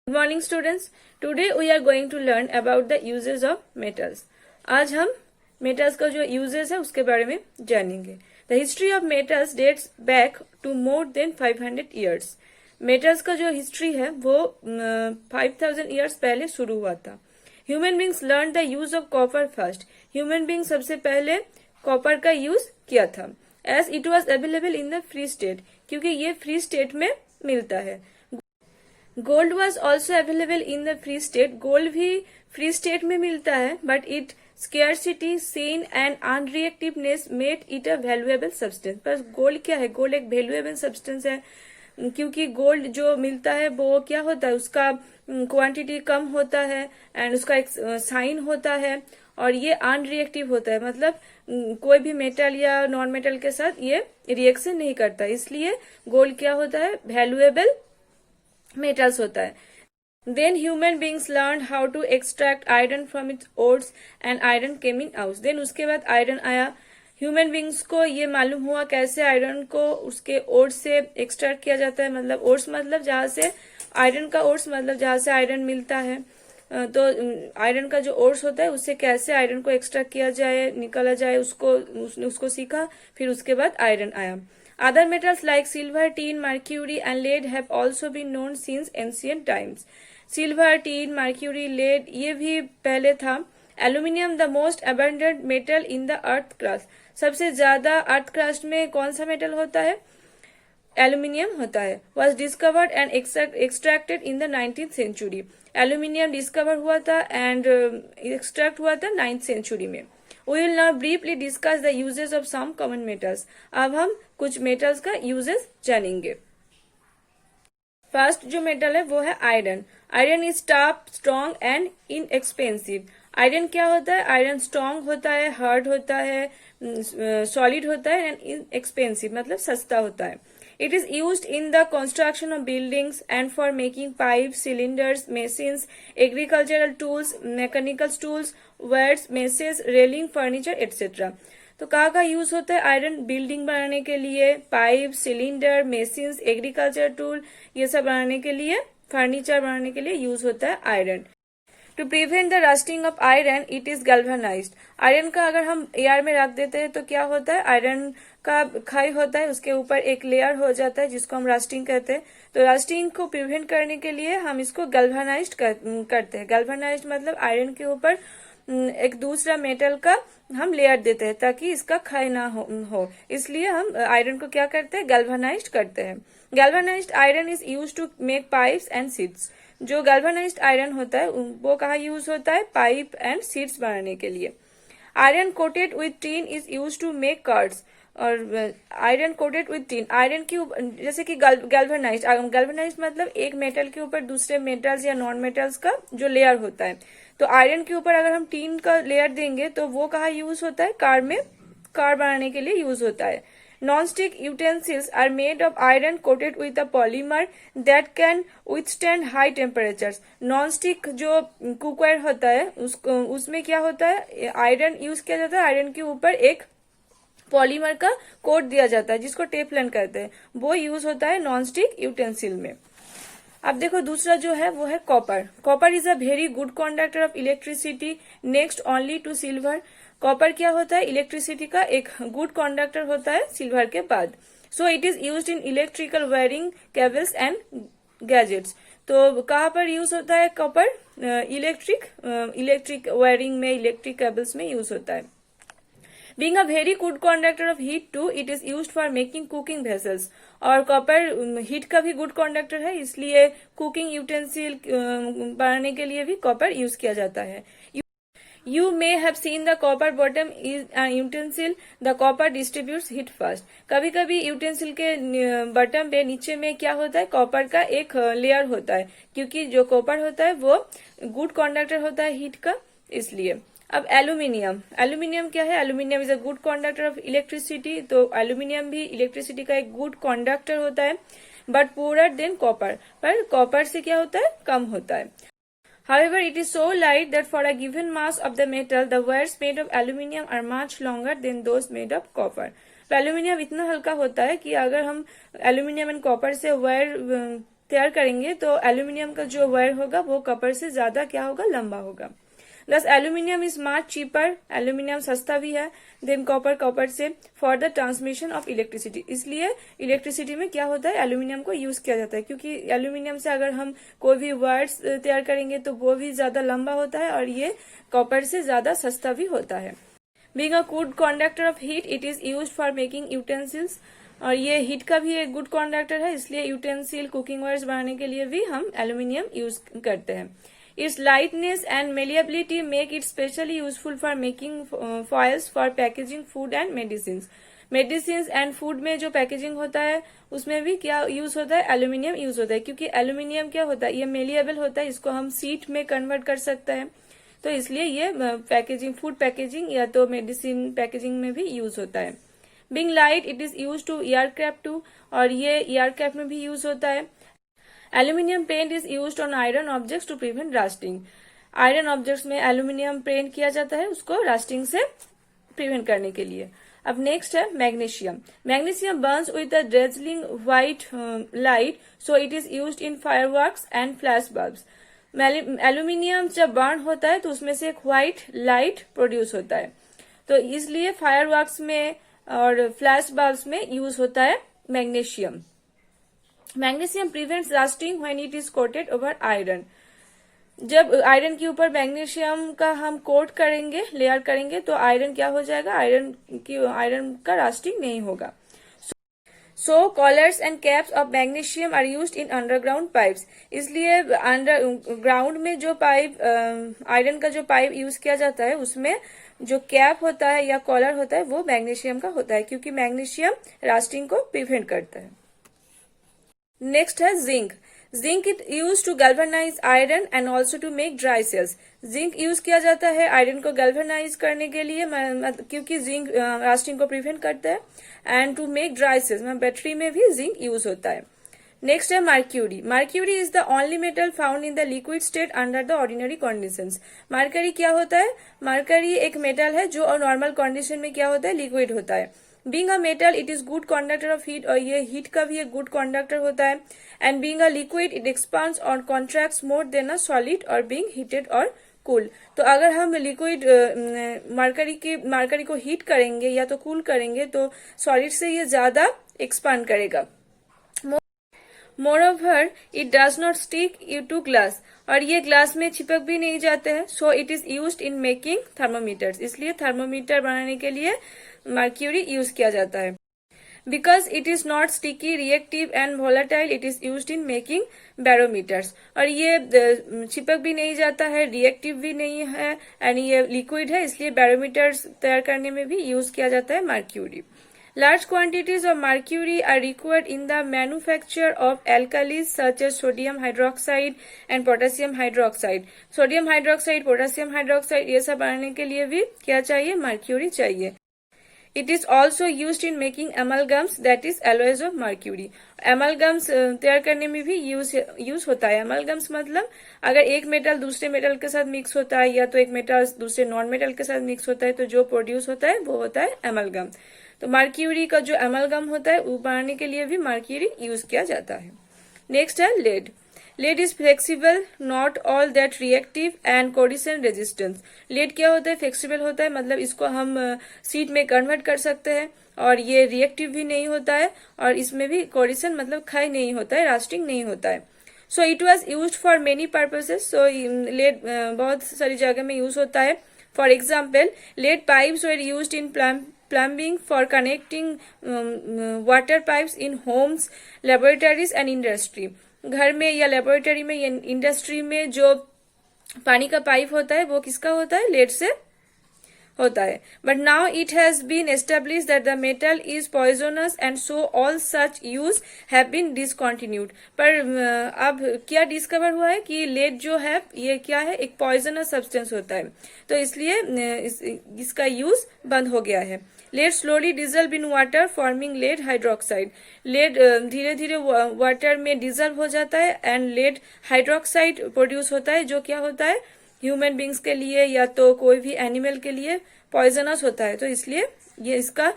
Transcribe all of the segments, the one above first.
Good morning students. Today we are going to learn about the uses of metals. आज हम metals का जो uses है उसके बारे में जानेंगे. The history of metals dates back to more than 500 years. Metals का जो history है वो 5000 years पहले शुरू हुआ था. Human beings learned the use of copper first. Human beings सबसे पहले copper का use किया था. As it was available in the free state. क्योंकि ये free state में मिलता है. Gold was also available in the free state. Gold भी फ्री स्टेट में मिलता है but it scarcity seen and unreactiveness made it a valuable substance. पर गोल्ड क्या है? गोल्ड एक वैल्यूएबल सब्सटेंस है क्योंकि गोल्ड जो मिलता है वो क्या होता है, उसका क्वांटिटी कम होता है एंड उसका एक साइन होता है और ये अनरिएक्टिव होता है. मतलब कोई भी मेटल या नॉन मेटल के साथ ये रिएक्शन नहीं करता. इसलिए गोल्ड क्या होता है? वैल्यूएबल मेटल्स होता है. Then human beings learn how to extract iron from its ores and iron came in out. Then उसके बाद आयरन आया. ह्यूमन बींग्स को ये मालूम हुआ कैसे आयरन को उसके ओर्स से एक्सट्रैक्ट किया जाता है. मतलब ओर्स मतलब जहां से आयरन का ओर्स मतलब जहां से आयरन मिलता है. तो आयरन का जो ओर्स होता है उससे कैसे आयरन को एक्सट्रैक्ट किया जाए, निकाला जाए, उसको सीखा. फिर उसके बाद आयरन आया. Other metals like silver, tin, mercury and lead have also been known since ancient times. Silver, tin, mercury, lead ये भी पहले था. Aluminium the most abundant metal in the earth crust. सबसे ज्यादा अर्थ क्रस्ट में कौन सा मेटल होता है? एल्यूमिनियम होता है. Was discovered and extracted in the 19th century. Aluminium discover हुआ था एंड एक्सट्रैक्ट हुआ था 9th century में. We will now briefly discuss the uses of some common metals. अब हम कुछ मेटल्स का यूजेस जानेंगे. फर्स्ट जो मेटल है वो है iron. Iron is tough, strong and inexpensive. Iron क्या होता है? आयरन स्ट्रॉन्ग होता है, हार्ड होता है, सॉलिड होता है एंड इनएक्सपेंसिव मतलब सस्ता होता है. It is used in the construction of buildings and for making pipes, cylinders, machines, agricultural tools, mechanical tools, weights, meshes, railing, furniture, etc. तो कहाँ का यूज होता है आयरन? बिल्डिंग बनाने के लिए, pipe, cylinder, machines, agriculture tool, ये सब बनाने के लिए, फर्नीचर बनाने के लिए यूज होता है iron. To prevent the rusting of iron it is galvanised. Iron का अगर हम एयर में रख देते हैं तो क्या होता है? आयरन का खाई होता है, उसके ऊपर एक लेयर हो जाता है जिसको हम रस्टिंग कहते हैं. तो रस्टिंग को प्रिवेंट करने के लिए हम इसको गैल्वेनाइज्ड करते हैं. गैल्वेनाइज्ड मतलब आयरन के ऊपर एक दूसरा मेटल का हम लेयर देते हैं ताकि इसका खाई ना हो. इसलिए हम आयरन को क्या करते हैं? गैल्वेनाइज्ड करते हैं. Galvanized iron is use to make pipes and sheets. जो गैल्वेनाइज्ड आयरन होता है वो कहाँ यूज होता है? पाइप एंड सीट्स बनाने के लिए. Iron coated with tin is use to make cards. और iron coated with tin, iron के ऊपर जैसे कि गैल्वेनाइज्ड मतलब एक मेटल के ऊपर दूसरे मेटल्स या नॉन मेटल्स का जो लेयर होता है. तो आयरन के ऊपर अगर हम टिन का लेयर देंगे तो वो कहाँ यूज होता है? कार में, कार बनाने के लिए यूज होता है. Non-stick utensils are made of iron coated with a polymer that can withstand high temperatures. Non-stick जो कुकवेयर होता है उसमें क्या होता है? आयरन यूज किया जाता है. आयरन के ऊपर एक पॉलीमर का कोट दिया जाता है जिसको टेफलन कहते हैं. वो यूज होता है नॉन-स्टिक यूटेंसिल में. अब देखो दूसरा जो है वो है copper. Copper is a very good conductor of electricity next only to silver. Copper क्या होता है? इलेक्ट्रिसिटी का एक गुड कंडक्टर होता है सिल्वर के बाद. सो it is used in electrical wiring, cables and gadgets. तो कहाँ पर यूज होता है कॉपर? इलेक्ट्रिक वायरिंग में, इलेक्ट्रिक केबल्स में यूज होता है. Being a very good conductor of heat too, it is used for making cooking vessels. और कॉपर हीट का भी गुड कंडक्टर है इसलिए कुकिंग यूटेंसिल बनाने के लिए भी कॉपर यूज किया जाता है. You may have seen the copper bottom is an utensil. The copper distributes heat first. कभी कभी यूटेंसिल के बटन पे नीचे में क्या होता है? कॉपर का एक लेयर होता है क्योंकि जो कॉपर होता है वो गुड कंडक्टर होता है हीट का, इसलिए. अब एल्यूमिनियम. एल्यूमिनियम क्या है? Aluminium is a good conductor of electricity. तो एल्यूमिनियम भी इलेक्ट्रिसिटी का एक गुड कंडक्टर होता है बट पुअर देन कॉपर. पर कॉपर से क्या होता है? कम होता है. However, it is so light that for a given mass of the metal, the wires made of aluminium are much longer than those made of copper. तो aluminium इतना हल्का होता है कि अगर हम एल्यूमिनियम एंड कॉपर से वायर तैयार करेंगे तो एल्यूमिनियम का जो वायर होगा वो कॉपर से ज्यादा क्या होगा, लंबा होगा। दस aluminium is much cheaper, aluminium सस्ता भी है देन कॉपर, कॉपर से for the transmission of electricity, इसलिए इलेक्ट्रिसिटी में क्या होता है, एल्यूमिनियम को यूज किया जाता है, क्योंकि एल्यूमिनियम से अगर हम कोई भी वायर्स तैयार करेंगे तो वो भी ज्यादा लंबा होता है और ये कॉपर से ज्यादा सस्ता भी होता है। Being a good conductor of heat it is used for making utensils, और ये हीट का भी एक गुड कंडक्टर है, इसलिए यूटेंसिल कुकिंग वायर्स बनाने के लिए भी हम एल्यूमिनियम यूज करते हैं। It's lightness and malleability make it specially useful for making foils for packaging food and medicine and food में जो पैकेजिंग होता है उसमें भी क्या यूज होता है, एल्यूमिनियम यूज होता है, क्योंकि एल्यूमिनियम क्या होता है, ये मेलिएबल होता है, इसको हम शीट में कन्वर्ट कर सकते हैं, तो इसलिए ये पैकेजिंग, फूड पैकेजिंग या तो मेडिसिन पैकेजिंग में भी यूज होता है। Being light it is use to aircraft too, और ये एयरक्राफ्ट में भी यूज होता है। Aluminium paint is used on iron objects to prevent rusting, iron objects में एल्यूमिनियम पेंट किया जाता है उसको रस्टिंग से प्रिवेंट करने के लिए। अब नेक्स्ट है magnesium. Magnesium burns with a dazzling white light, so it is used in fireworks and flash bulbs. Aluminium जब बर्न होता है तो उसमें से एक व्हाइट लाइट प्रोड्यूस होता है, तो इसलिए फायरवर्क्स में और फ्लैश बल्ब्स में यूज होता है magnesium. Magnesium prevents rusting when it is coated over iron, जब आयरन के ऊपर मैग्नीशियम का हम कोट करेंगे, लेयर करेंगे, तो आयरन क्या हो जाएगा, आयरन का रस्टिंग नहीं होगा। So collars and caps of magnesium are used in underground pipes, इसलिए अंडरग्राउंड में जो पाइप, आयरन का जो पाइप यूज किया जाता है उसमें जो कैप होता है या कॉलर होता है वो मैग्नीशियम का होता है, क्योंकि मैग्नीशियम रस्टिंग को प्रिवेंट करता है। नेक्स्ट है zinc. Zinc it use to galvanize iron and also to make dry cells, zinc use किया जाता है आयरन को गैल्वेनाइज करने के लिए, क्योंकि जिंक रस्टिंग को प्रिवेंट करता है, and to make dry cells, battery में भी जिंक यूज होता है। नेक्स्ट है mercury. Mercury is the only metal found in the liquid state under the ordinary conditions. Mercury क्या होता है, मर्करी एक मेटल है जो नॉर्मल कंडीशन में क्या होता है, लिक्विड होता है। Being a metal it is good conductor of heat, और ये हीट का भी एक गुड कंडक्टर होता है। And being a liquid it expands और contracts more than a solid और बीइंग हीटेड और कूल। तो अगर हम लिक्विड मर्करी को हीट करेंगे या तो कूल करेंगे तो सॉलिड से ये ज्यादा एक्सपांड करेगा। Moreover it does not stick to glass, और ये ग्लास में चिपक भी नहीं जाते हैं। So it is used in making thermometers, इसलिए थर्मोमीटर बनाने के लिए मर्क्यूरी यूज किया जाता है। Because it is not sticky, reactive and volatile it is used in making barometers, और ये चिपक भी नहीं जाता है, रिएक्टिव भी नहीं है, एंड ये लिक्विड है, इसलिए बैरोमीटर्स तैयार करने में भी यूज किया जाता है mercury. Large quantities of mercury are required in the manufacture of alkalis such as sodium hydroxide and potassium hydroxide. Sodium hydroxide, potassium hydroxide ये सब बनाने के लिए भी क्या चाहिए, mercury चाहिए। It is also used in making amalgams, that is alloys of mercury. Amalgams तैयार करने में भी यूज होता है। amalgams मतलब अगर एक मेटल दूसरे मेटल के साथ मिक्स होता है या तो एक मेटल दूसरे नॉन मेटल के साथ मिक्स होता है तो जो प्रोड्यूस होता है वो होता है amalgam। तो मर्क्यूरी का जो एमलगम होता है वो बनाने के लिए भी मर्क्यूरी यूज किया जाता है। नेक्स्ट है lead. Lead is flexible, not all that reactive and corrosion resistance. Lead क्या होता है, फ्लेक्सिबल होता है, मतलब इसको हम शीट में कन्वर्ट कर सकते हैं, और ये रिएक्टिव भी नहीं होता है, और इसमें भी कोरिशन मतलब क्षय नहीं होता है, रस्टिंग नहीं होता है। So it was use for many purposes, so lead बहुत सारी जगह में यूज होता है। For example lead pipes were used in plumbing for connecting water pipes in homes, laboratories and industry। घर में या लेबोरेटरी में या इंडस्ट्री में जो पानी का पाइप होता है वो किसका होता है, लेड से होता है। But now it has been establish that the metal is poisonous and so all such use have been discontinued. पर अब क्या डिस्कवर हुआ है कि लेड जो है ये क्या है, एक पॉइजनस सब्सटेंस होता है, तो इसलिए इसका यूज बंद हो गया है। Lead slowly dissolve in water forming lead hydroxide. Lead धीरे धीरे वाटर में डिजल्व हो जाता है एंड लेड हाइड्रोक्साइड प्रोड्यूस होता है, जो क्या होता है ह्यूमन बींग्स के लिए या तो कोई भी एनिमल के लिए पॉइजनस होता है, तो इसलिए ये इसका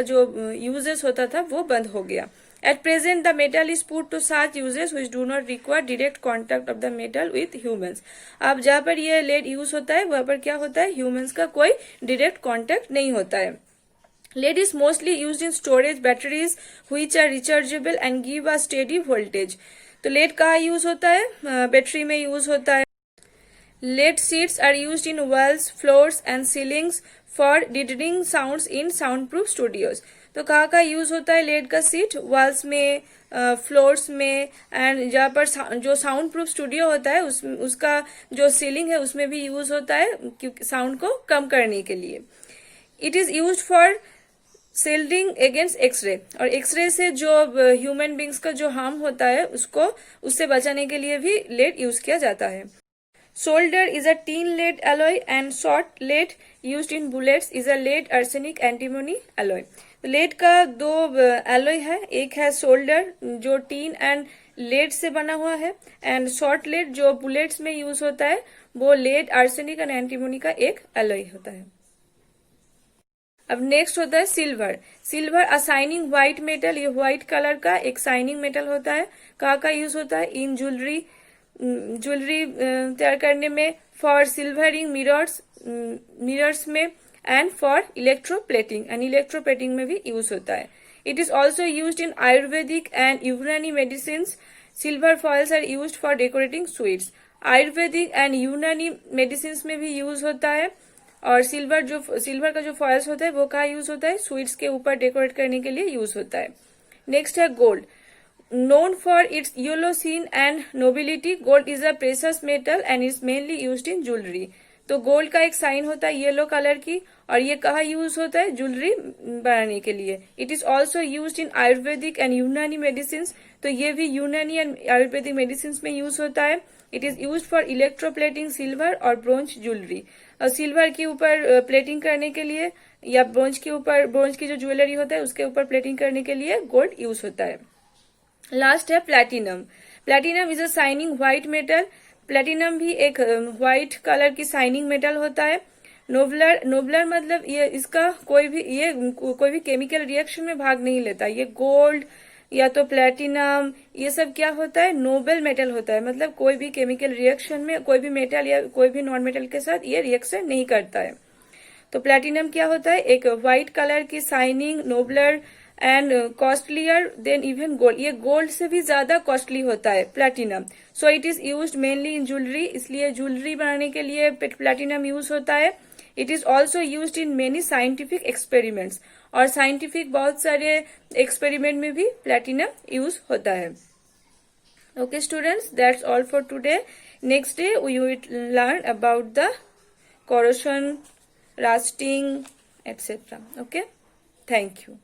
जो यूजेस होता था वो बंद हो गया। At present, the metal is put to such uses which do not require direct contact of the metal with humans. अब जहाँ पर ये lead यूज होता है वहाँ पर क्या होता है, humans का कोई direct contact नहीं होता है. Lead is mostly used in storage batteries which are rechargeable and give a steady voltage. तो lead कहाँ यूज होता है, बैटरी में यूज होता है. Lead sheets are used in walls, floors and ceilings for deadening sounds in soundproof studios. तो कहाँ का यूज होता है लेड का सीट, वॉल्स में, फ्लोर्स में, एंड जहाँ पर जो साउंड प्रूफ स्टूडियो होता है उसका जो सीलिंग है उसमें भी यूज होता है क्योंकि साउंड को कम करने के लिए. It is use for shielding against X-ray, और एक्सरे से जो ह्यूमन बींग्स का जो हार्म होता है उससे बचाने के लिए भी लेड यूज किया जाता है. Solder is a tin lead alloy and short lead used in bullets is a lead arsenic antimony alloy. Lead का दो एलोय है, एक है सोल्डर जो टीन एंड लेड से बना हुआ है, एंड शॉर्ट लेड जो बुलेट्स में यूज होता है वो लेड आर्सेनिक एंड एंटीमोनी का एक एलोय होता है. अब नेक्स्ट होता है सिल्वर. सिल्वर अ शाइनिंग व्हाइट मेटल, ये व्हाइट कलर का एक शाइनिंग मेटल होता है. कहाँ का यूज होता है, इन ज्वेलरी तैयार करने में, फॉर सिल्वरिंग मिरर्स में, and for electroplating, and electroplating में भी यूज होता है. It is also use in Ayurvedic and Unani medicine. Silver foils are use for decorating sweets. Ayurvedic and Unani medicine में भी यूज होता है, और सिल्वर का जो फॉइल्स होता है वो कहाँ यूज होता है, स्वीट्स के ऊपर डेकोरेट करने के लिए यूज होता है. नेक्स्ट है gold. Known for its yellow sheen and nobility, gold is a precious metal and is mainly used in jewelry. तो गोल्ड का एक साइन होता है येलो कलर की, और ये कहाँ यूज होता है, ज्वेलरी बनाने के लिए. It is also use in Ayurvedic and Unani medicine, तो ये भी यूनानी एंड आयुर्वेदिक मेडिसिन में यूज होता है. It is use for electroplating silver और ब्रोंज ज्वेलरी. सिल्वर के ऊपर प्लेटिंग करने के लिए, या ब्रोंज की जो ज्वेलरी होता है उसके ऊपर प्लेटिंग करने के लिए गोल्ड यूज होता है. लास्ट है platinum. Platinum is a shining white metal. Platinum भी एक व्हाइट कलर की शाइनिंग मेटल होता है. नोबलर मतलब ये इसका कोई भी केमिकल रिएक्शन में भाग नहीं लेता. ये गोल्ड या तो प्लैटिनम ये सब क्या होता है, नोबल मेटल होता है, मतलब कोई भी केमिकल रिएक्शन में कोई भी मेटल या कोई भी नॉन मेटल के साथ ये रिएक्शन नहीं करता है. तो प्लैटिनम क्या होता है, एक व्हाइट कलर की shining, nobler and costlier than even gold. ये गोल्ड से भी ज्यादा कॉस्टली होता है platinum. So it is used mainly in jewellery, इसलिए ज्वेलरी बनाने के लिए प्लैटिनम यूज होता है. It is also used in many scientific experiments, और साइंटिफिक बहुत सारे एक्सपेरिमेंट में भी प्लैटिनम यूज होता है. Okay students, that's all for today. Next day we will learn about the corrosion, rusting, etc. Okay, thank you.